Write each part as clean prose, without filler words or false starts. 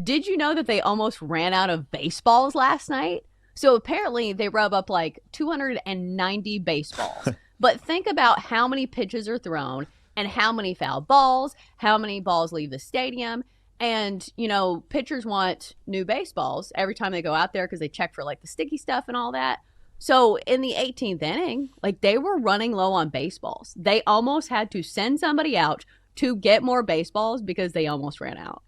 Did you know that they almost ran out of baseballs last night? So apparently they rub up like 290 baseballs. But think about how many pitches are thrown and how many foul balls, how many balls leave the stadium. And, pitchers want new baseballs every time they go out there because they check for like the sticky stuff and all that. So in the 18th inning, like they were running low on baseballs. They almost had to send somebody out to get more baseballs because they almost ran out.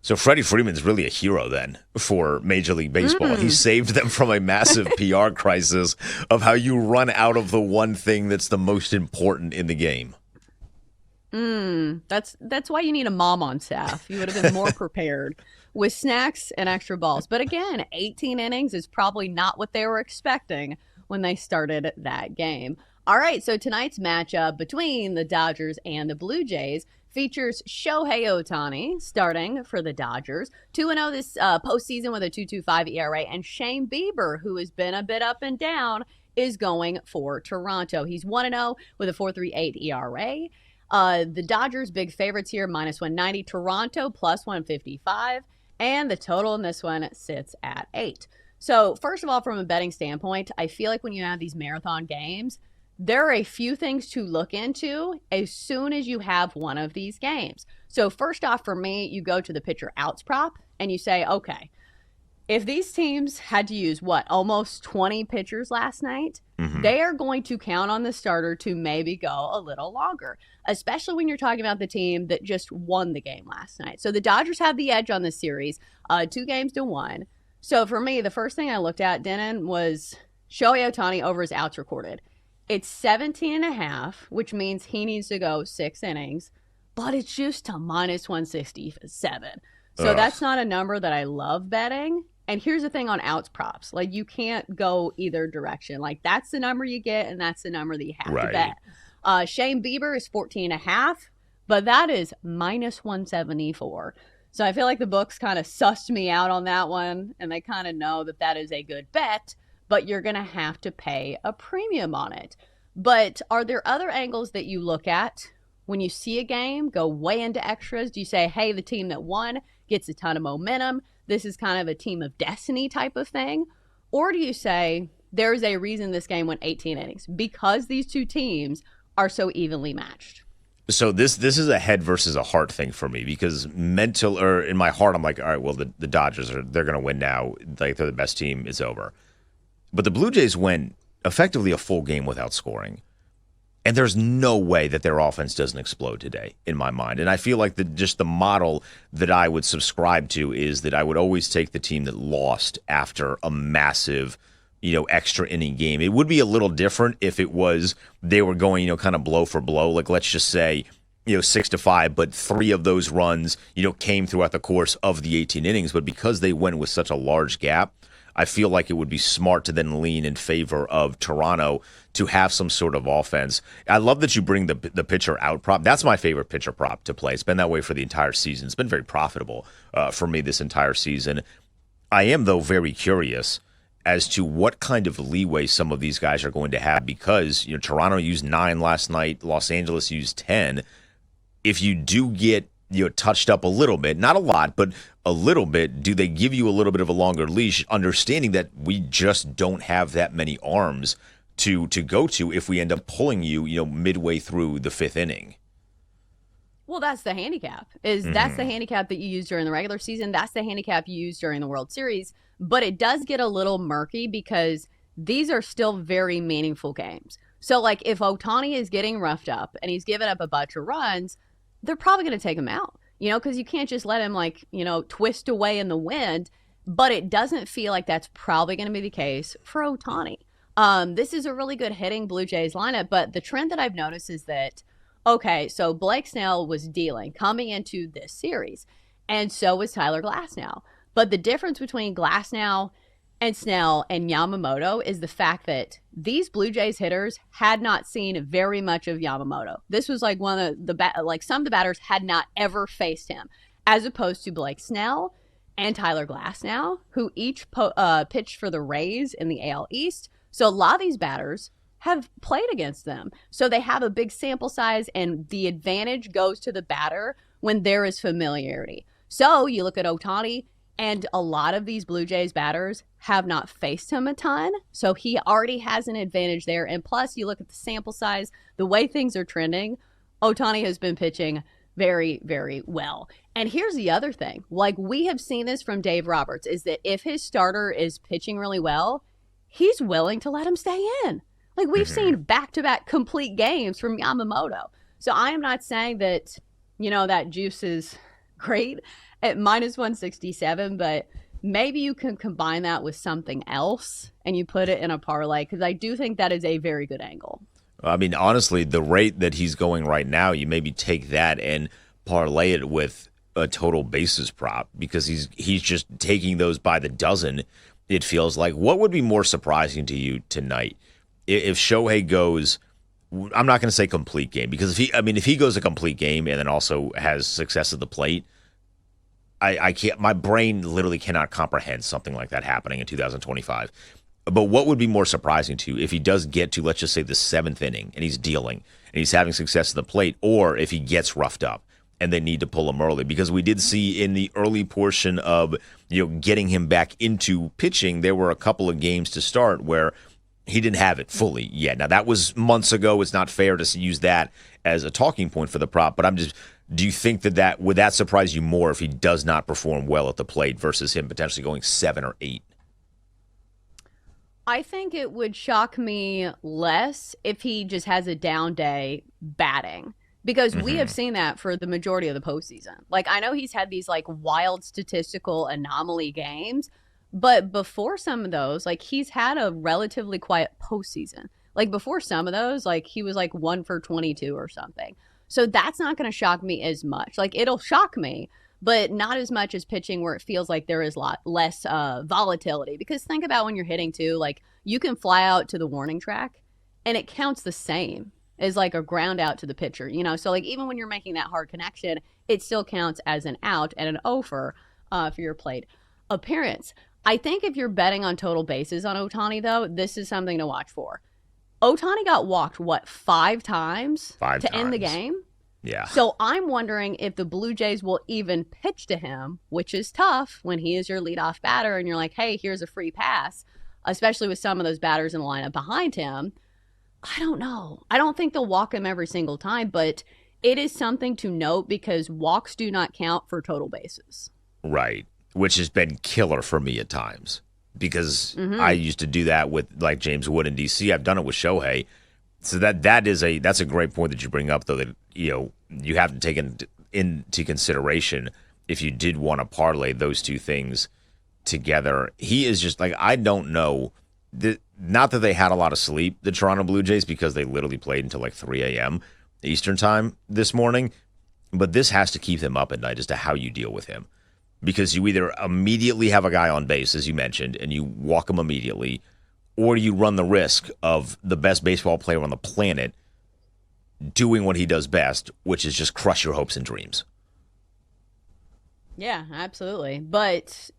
So Freddie Freeman's really a hero then for Major League Baseball. He saved them from a massive PR crisis of how you run out of the one thing that's the most important in the game. That's why you need a mom on staff. You would have been more prepared with snacks and extra balls. But again, 18 innings is probably not what they were expecting when they started that game. All right, so tonight's matchup between the Dodgers and the Blue Jays features Shohei Ohtani starting for the Dodgers, 2-0 this postseason with a 2.25 ERA, and Shane Bieber, who has been a bit up and down, is going for Toronto. He's 1-0 with a 4.38 ERA. The Dodgers, big favorites here, minus 190. Toronto, plus 155. And the total in this one sits at 8. So, first of all, from a betting standpoint, I feel like when you have these marathon games, there are a few things to look into as soon as you have one of these games. So first off, for me, you go to the pitcher outs prop and you say, okay, if these teams had to use almost 20 pitchers last night, they are going to count on the starter to maybe go a little longer, especially when you're talking about the team that just won the game last night. So the Dodgers have the edge on this series, 2-1. So for me, the first thing I looked at, Denton, was Shohei Ohtani over his outs recorded. It's 17.5, which means he needs to go 6 innings, but it's just to minus 167. So that's not a number that I love betting. And here's the thing on outs props. Like, you can't go either direction. Like, that's the number you get, and that's the number that you have to bet. Shane Bieber is 14.5, but that is minus 174. So I feel like the books kind of sussed me out on that one, and they kind of know that that is a good bet, but you're going to have to pay a premium on it. But are there other angles that you look at when you see a game, go way into extras? Do you say, hey, the team that won gets a ton of momentum, this is kind of a team of destiny type of thing? Or do you say, there's a reason this game went 18 innings because these two teams are so evenly matched? So this is a head versus a heart thing for me, because in my heart, I'm like, all right, well, the Dodgers they're going to win now. Like, they're the best team. It's over. But the Blue Jays went effectively a full game without scoring. And there's no way that their offense doesn't explode today, in my mind. And I feel like the model that I would subscribe to is that I would always take the team that lost after a massive, extra inning game. It would be a little different if it was they were going, kind of blow for blow. Like, let's just say, 6-5, but 3 of those runs, came throughout the course of the 18 innings. But because they went with such a large gap, I feel like it would be smart to then lean in favor of Toronto to have some sort of offense. I love that you bring the pitcher out prop. That's my favorite pitcher prop to play. It's been that way for the entire season. It's been very profitable for me this entire season. I am, though, very curious as to what kind of leeway some of these guys are going to have, because Toronto used 9 last night. Los Angeles used 10. If you do get touched up a little bit, not a lot, but a little bit, do they give you a little bit of a longer leash, understanding that we just don't have that many arms to go to if we end up pulling you, midway through the 5th inning? Well, that's the handicap. That's the handicap that you use during the regular season. That's the handicap you use during the World Series. But it does get a little murky because these are still very meaningful games. So, like, if Ohtani is getting roughed up and he's giving up a bunch of runs, they're probably going to take him out, because you can't just let him, twist away in the wind. But it doesn't feel like that's probably going to be the case for Ohtani. This is a really good hitting Blue Jays lineup, but the trend that I've noticed is that, okay, so Blake Snell was dealing coming into this series, and so was Tyler Glasnow. But the difference between Glasnow and Snell and Yamamoto is the fact that these Blue Jays hitters had not seen very much of Yamamoto. This was like one of some of the batters had not ever faced him, as opposed to Blake Snell and Tyler Glasnow, who each pitched for the Rays in the AL East. So a lot of these batters have played against them. So they have a big sample size, and the advantage goes to the batter when there is familiarity. So you look at Ohtani, and a lot of these Blue Jays batters have not faced him a ton. So he already has an advantage there. And plus, you look at the sample size, the way things are trending, Ohtani has been pitching very, very well. And here's the other thing. Like, we have seen this from Dave Roberts, is that if his starter is pitching really well, he's willing to let him stay in. Like, we've seen back-to-back complete games from Yamamoto. So I am not saying that, that juice is great at minus 167, but maybe you can combine that with something else and you put it in a parlay, because I do think that is a very good angle. I mean, honestly, the rate that he's going right now, you maybe take that and parlay it with a total bases prop, because he's just taking those by the dozen. It feels like. What would be more surprising to you tonight if Shohei goes? I'm not going to say complete game, because if he goes a complete game and then also has success at the plate, I can't. My brain literally cannot comprehend something like that happening in 2025. But what would be more surprising to you if he does get to, let's just say, the seventh inning and he's dealing and he's having success at the plate, or if he gets roughed up and they need to pull him early? Because we did see in the early portion of getting him back into pitching, there were a couple of games to start where he didn't have it fully yet. Now, that was months ago. It's not fair to use that as a talking point for the prop, but do you think that would that surprise you more if he does not perform well at the plate versus him potentially going 7 or 8? I think it would shock me less if he just has a down day batting, because we have seen that for the majority of the postseason. Like, I know he's had these like wild statistical anomaly games, but before some of those, like, he's had a relatively quiet postseason. Like, before some of those, like, he was like 1 for 22 or something. So that's not going to shock me as much. Like, it'll shock me, but not as much as pitching, where it feels like there is a lot less volatility. Because think about when you're hitting too, like, you can fly out to the warning track and it counts the same as like a ground out to the pitcher, So like, even when you're making that hard connection, it still counts as an out and an over for your plate appearance. I think if you're betting on total bases on Ohtani, though, this is something to watch for. Ohtani got walked, 5 times to end the game? Yeah. So I'm wondering if the Blue Jays will even pitch to him, which is tough when he is your leadoff batter and you're like, hey, here's a free pass, especially with some of those batters in the lineup behind him. I don't know. I don't think they'll walk him every single time, but it is something to note because walks do not count for total bases. Right, which has been killer for me at times, because I used to do that with like James Wood in DC. I've done it with Shohei. So that's a great point that you bring up, though, that you have to take into consideration if you did want to parlay those two things together. He is just like, I don't know. Not that they had a lot of sleep, the Toronto Blue Jays, because they literally played until like 3 a.m. Eastern time this morning. But this has to keep them up at night as to how you deal with him. Because you either immediately have a guy on base, as you mentioned, and you walk him immediately, or you run the risk of the best baseball player on the planet doing what he does best, which is just crush your hopes and dreams. Yeah, absolutely. But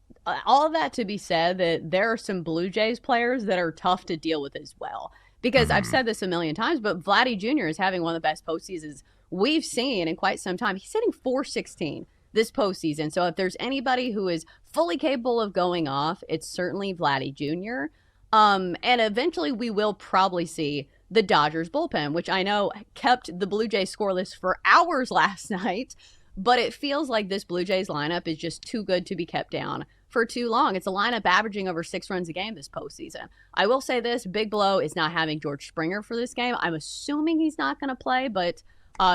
all of that to be said, that there are some Blue Jays players that are tough to deal with as well. Because I've said this a million times, but Vladdy Jr. is having one of the best postseasons we've seen in quite some time. He's hitting .416 this postseason. So if there's anybody who is fully capable of going off, it's certainly Vladdy Jr. And eventually we will probably see the Dodgers bullpen, which I know kept the Blue Jays scoreless for hours last night, but it feels like this Blue Jays lineup is just too good to be kept down for too long. It's a lineup averaging over 6 runs a game this postseason. I will say this, big blow is not having George Springer for this game. I'm assuming he's not going to play, but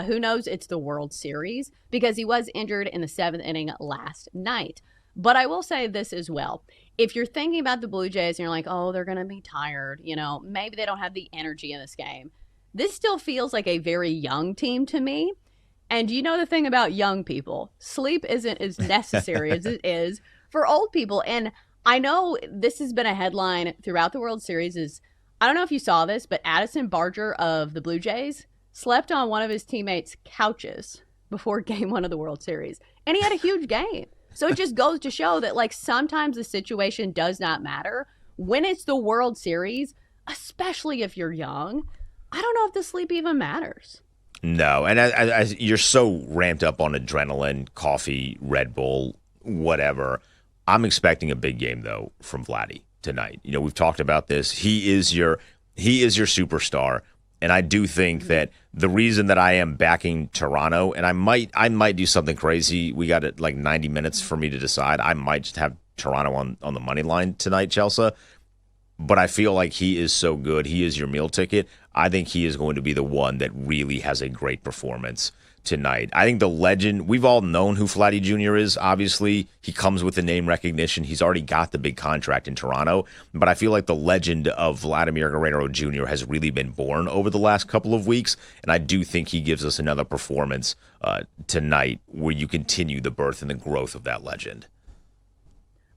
who knows? It's the World Series, because he was injured in the 7th inning last night. But I will say this as well. If you're thinking about the Blue Jays and you're like, oh, they're going to be tired, maybe they don't have the energy in this game, this still feels like a very young team to me. And the thing about young people, sleep isn't as necessary as it is for old people. And I know this has been a headline throughout the World Series. I don't know if you saw this, but Addison Barger of the Blue Jays slept on one of his teammates' couches before game 1 of the World Series. And he had a huge game. So it just goes to show that, like, sometimes the situation does not matter. When it's the World Series, especially if you're young, I don't know if the sleep even matters. No, and you're so ramped up on adrenaline, coffee, Red Bull, whatever. I'm expecting a big game though from Vladdy tonight. You know, we've talked about this. He is your superstar, and I do think that the reason that I am backing Toronto, and I might do something crazy. We got it like 90 minutes for me to decide. I might just have Toronto on the money line tonight, Chelsea. But I feel like he is so good. He is your meal ticket. I think he is going to be the one that really has a great performance tonight. I think the legend, we've all known who Vladdy Jr. is. Obviously, he comes with the name recognition. He's already got the big contract in Toronto. But I feel like the legend of Vladimir Guerrero Jr. has really been born over the last couple of weeks. And I do think he gives us another performance tonight where you continue the birth and the growth of that legend.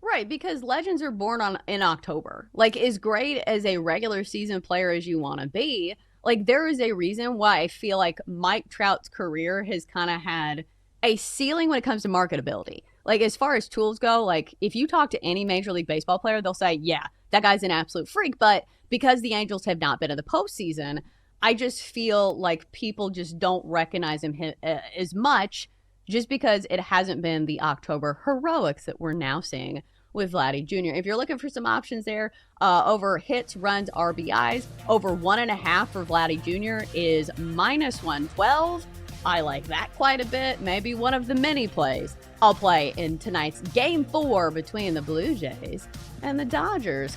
Right, because legends are born in October. Like, as great as a regular season player as you want to be, like, there is a reason why I feel like Mike Trout's career has kind of had a ceiling when it comes to marketability. Like, as far as tools go, like, if you talk to any Major League Baseball player, they'll say, yeah, that guy's an absolute freak. But because the Angels have not been in the postseason, I just feel like people just don't recognize him as much just because it hasn't been the October heroics that we're now seeing with Vladdy Jr. If you're looking for some options there, over hits, runs, RBIs, over 1.5 for Vladdy Jr. is -112. I like that quite a bit. Maybe one of the many plays I'll play in tonight's Game 4 between the Blue Jays and the Dodgers.